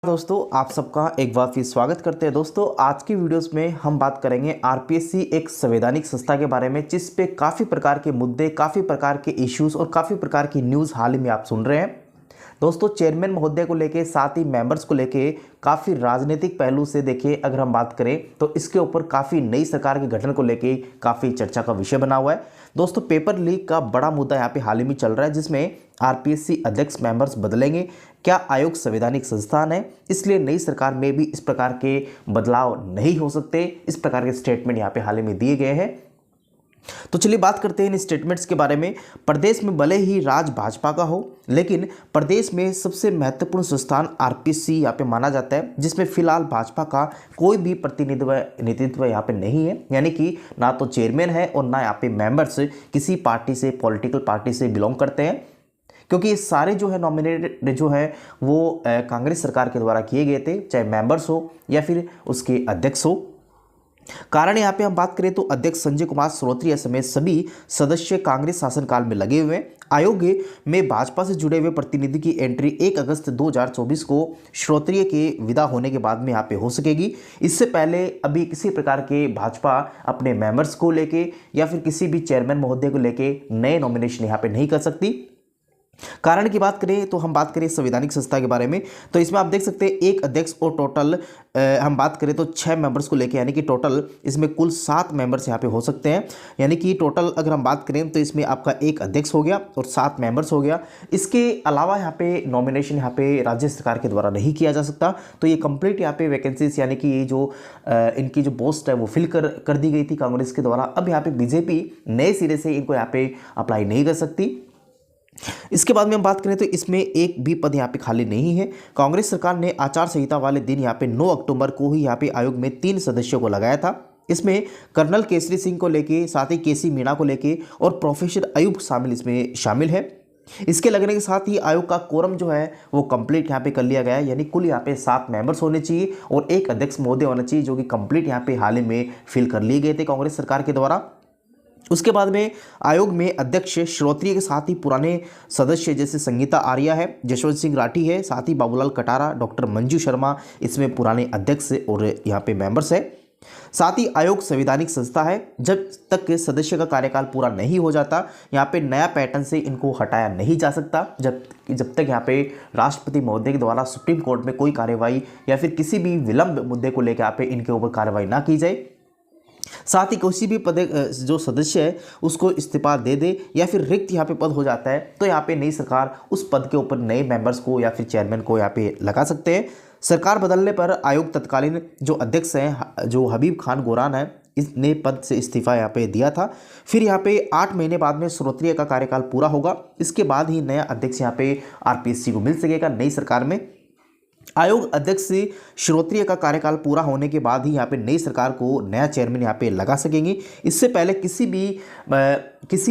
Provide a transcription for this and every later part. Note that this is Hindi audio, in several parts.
दोस्तों, आप सबका एक बार फिर स्वागत करते हैं। दोस्तों, आज की वीडियोस में हम बात करेंगे आरपीएससी एक संवैधानिक संस्था के बारे में, जिस पे काफ़ी प्रकार के मुद्दे, काफ़ी प्रकार के इश्यूज और काफ़ी प्रकार की न्यूज़ हाल ही में आप सुन रहे हैं। दोस्तों, चेयरमैन महोदय को लेके, साथ ही मेंबर्स को लेके काफ़ी राजनीतिक पहलू से देखिए अगर हम बात करें तो इसके ऊपर काफ़ी नई सरकार के गठन को लेके काफ़ी चर्चा का विषय बना हुआ है। दोस्तों, पेपर लीक का बड़ा मुद्दा यहाँ पे हाल ही में चल रहा है, जिसमें आरपीएससी अध्यक्ष मेंबर्स बदलेंगे। क्या आयोग संवैधानिक संस्थान है, इसलिए नई सरकार में भी इस प्रकार के बदलाव नहीं हो सकते, इस प्रकार के स्टेटमेंट यहाँ पे हाल ही में दिए गए हैं। तो चलिए बात करते हैं इन स्टेटमेंट्स के बारे में। प्रदेश में भले ही राज भाजपा का हो, लेकिन प्रदेश में सबसे महत्वपूर्ण संस्थान आरपीएससी यहाँ पे माना जाता है, जिसमें फिलहाल भाजपा का कोई भी प्रतिनिधित्व यहाँ पे नहीं है। यानी कि ना तो चेयरमैन है और ना यहाँ पे मेंबर्स किसी पार्टी से, पॉलिटिकल पार्टी से बिलोंग करते हैं, क्योंकि ये सारे जो है नॉमिनेटेड जो है वो कांग्रेस सरकार के द्वारा किए गए थे, चाहे मेंबर्स हो या फिर उसके अध्यक्ष हो। कारण यहाँ पे हम बात करें तो अध्यक्ष संजय कुमार श्रोत्रिय समेत सभी सदस्य कांग्रेस शासनकाल में लगे हुए हैं। आयोग में भाजपा से जुड़े हुए प्रतिनिधि की एंट्री 1 अगस्त 2024 को श्रोत्रिय के विदा होने के बाद में यहाँ पे हो सकेगी। इससे पहले अभी किसी प्रकार के भाजपा अपने मेंबर्स को लेके या फिर किसी भी चेयरमैन महोदय को लेके नए नॉमिनेशन यहाँ पे नहीं कर सकती। कारण की बात करें तो हम बात करें संवैधानिक संस्था के बारे में, तो इसमें आप देख सकते हैं एक अध्यक्ष और टोटल हम बात करें तो 6 मेंबर्स को लेके, यानी कि टोटल इसमें कुल 7 मेंबर्स यहाँ पे हो सकते हैं। यानी कि टोटल अगर हम बात करें तो इसमें आपका एक अध्यक्ष हो गया और 7 मेंबर्स हो गया। इसके अलावा यहाँ पे नॉमिनेशन यहाँ पे राज्य सरकार के द्वारा नहीं किया जा सकता। तो ये कंप्लीट यहाँ पे वैकेंसीज, यानी कि ये जो इनकी जो पोस्ट है वो फिल कर दी गई थी कांग्रेस के द्वारा। अब यहाँ पे बीजेपी नए सिरे से इनको यहाँ पे अप्लाई नहीं कर सकती। इसके बाद में हम बात करें तो इसमें एक भी पद यहाँ पे खाली नहीं है। कांग्रेस सरकार ने आचार संहिता वाले दिन यहाँ पे 9 अक्टूबर को ही यहाँ पे आयोग में 3 सदस्यों को लगाया था। इसमें कर्नल केसरी सिंह को लेके, साथ ही केसी मीणा को लेके और प्रोफेसर अयूब इसमें शामिल है। इसके लगने के साथ ही आयोग का कोरम जो है वो कंप्लीट यहाँ पे कर लिया गया है। यानी कुल यहाँ पे 7 मेंबर्स होने चाहिए और एक अध्यक्ष महोदय होना चाहिए, जो कि कंप्लीट यहाँ पे हाल ही में फिल कर लिए गए थे कांग्रेस सरकार के द्वारा। उसके बाद में आयोग में अध्यक्ष श्रोत्रिय के साथ ही पुराने सदस्य जैसे संगीता आर्या है, जशवंत सिंह राठी है, साथ ही बाबूलाल कटारा, डॉक्टर मंजू शर्मा इसमें पुराने अध्यक्ष और यहाँ पे मेंबर्स है। साथ ही आयोग संवैधानिक संस्था है। जब तक सदस्य का कार्यकाल पूरा नहीं हो जाता, यहाँ पे नया पैटर्न से इनको हटाया नहीं जा सकता, जब तक यहाँ पे राष्ट्रपति महोदय के द्वारा सुप्रीम कोर्ट में कोई कार्यवाही या फिर किसी भी विलंब मुद्दे को लेकर यहाँ पे इनके ऊपर कार्रवाई ना की जाए। साथ ही किसी भी पद जो सदस्य है उसको इस्तीफा दे दे या फिर रिक्त यहाँ पे पद हो जाता है, तो यहाँ पे नई सरकार उस पद के ऊपर नए मेंबर्स को या फिर चेयरमैन को यहाँ पे लगा सकते हैं। सरकार बदलने पर आयोग तत्कालीन जो अध्यक्ष हैं, जो हबीब खान गोरान है, इस नए पद से इस्तीफा यहाँ पे दिया था। फिर यहाँ पे 8 महीने बाद में श्रोत्रिय का कार्यकाल पूरा होगा। इसके बाद ही नया अध्यक्ष यहाँ पे आरपीएससी को मिल सकेगा नई सरकार में। आयोग अध्यक्ष श्रोत्रिय का कार्यकाल पूरा होने के बाद ही यहाँ पे नई सरकार को नया चेयरमैन यहाँ पे लगा सकेंगी। इससे पहले किसी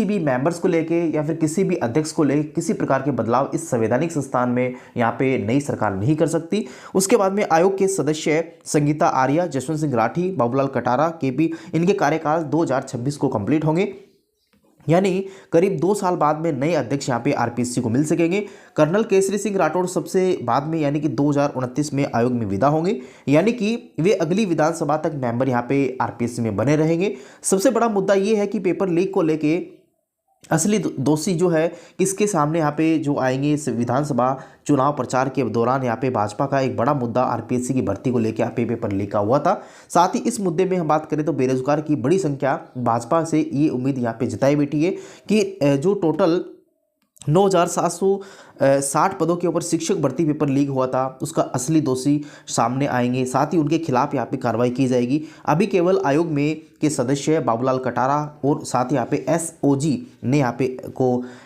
भी मेंबर्स को लेके या फिर किसी भी अध्यक्ष को लेके किसी प्रकार के बदलाव इस संवैधानिक संस्थान में यहाँ पे नई सरकार नहीं कर सकती। उसके बाद में आयोग के सदस्य संगीता आर्या, जशवंत सिंह राठी, बाबूलाल कटारा, केपी, इनके कार्यकाल 2026 को कंप्लीट होंगे। यानी करीब 2 साल बाद में नए अध्यक्ष यहाँ पे आरपीएससी को मिल सकेंगे। कर्नल केसरी सिंह राठौड़ सबसे बाद में, यानी कि 2029 में आयोग में विदा होंगे, यानी कि वे अगली विधानसभा तक मेंबर यहाँ पे आरपीएससी में बने रहेंगे। सबसे बड़ा मुद्दा ये है कि पेपर लीक को लेके असली दोषी जो है किसके सामने यहाँ पे जो आएंगे। इस विधानसभा चुनाव प्रचार के दौरान यहाँ पे भाजपा का एक बड़ा मुद्दा आरपीएससी की भर्ती को लेकर यहाँ पे पेपर लीक हुआ था। साथ ही इस मुद्दे में हम बात करें तो बेरोजगार की बड़ी संख्या भाजपा से ये उम्मीद यहाँ पे जताई बैठी है कि जो टोटल 9,760 पदों के ऊपर शिक्षक भर्ती पेपर लीक हुआ था, उसका असली दोषी सामने आएंगे। साथ ही उनके खिलाफ यहाँ पे कार्रवाई की जाएगी। अभी केवल आयोग में के सदस्य बाबूलाल कटारा और साथ ही यहाँ पे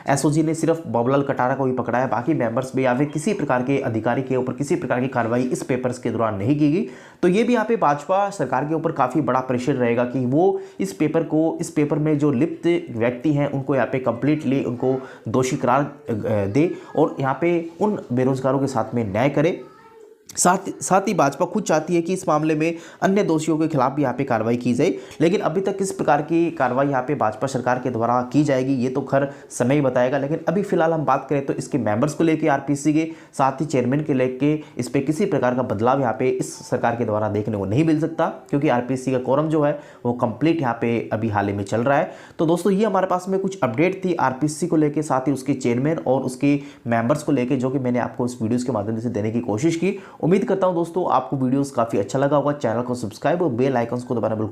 एसओजी ने सिर्फ बाबूलाल कटारा को ही पकड़ा है। बाकी मेंबर्स में या फिर किसी प्रकार के अधिकारी के ऊपर किसी प्रकार की कार्रवाई इस पेपर्स के दौरान नहीं की गई। तो ये भी यहाँ पे भाजपा सरकार के ऊपर काफ़ी बड़ा प्रेशर रहेगा कि वो इस पेपर में जो लिप्त व्यक्ति हैं उनको यहाँ पे कंप्लीटली उनको दोषी करार दे और यहाँ पे उन बेरोजगारों के साथ में न्याय करे। साथ ही भाजपा खुद चाहती है कि इस मामले में अन्य दोषियों के खिलाफ भी यहाँ पे कार्रवाई की जाए, लेकिन अभी तक किस प्रकार की कार्रवाई यहाँ पे भाजपा सरकार के द्वारा की जाएगी ये तो खैर समय ही बताएगा। लेकिन अभी फिलहाल हम बात करें तो इसके मेंबर्स को लेके आरपीसी के, साथ ही चेयरमैन के लेके इस पर किसी प्रकार का बदलाव यहाँ पे इस सरकार के द्वारा देखने को नहीं मिल सकता, क्योंकि आरपीसी का कोरम जो है वो कंप्लीट यहाँ पे अभी हाल ही में चल रहा है। तो दोस्तों ये हमारे पास में कुछ अपडेट थी आरपीसी को लेके, साथ ही उसके चेयरमैन और उसके मेंबर्स को लेके, जो कि मैंने आपको इस वीडियोस के माध्यम से देने की कोशिश की। उम्मीद करता हूं दोस्तों आपको वीडियोस काफी अच्छा लगा होगा। चैनल को सब्सक्राइब और बेल आइकन को दबाना बिल्कुल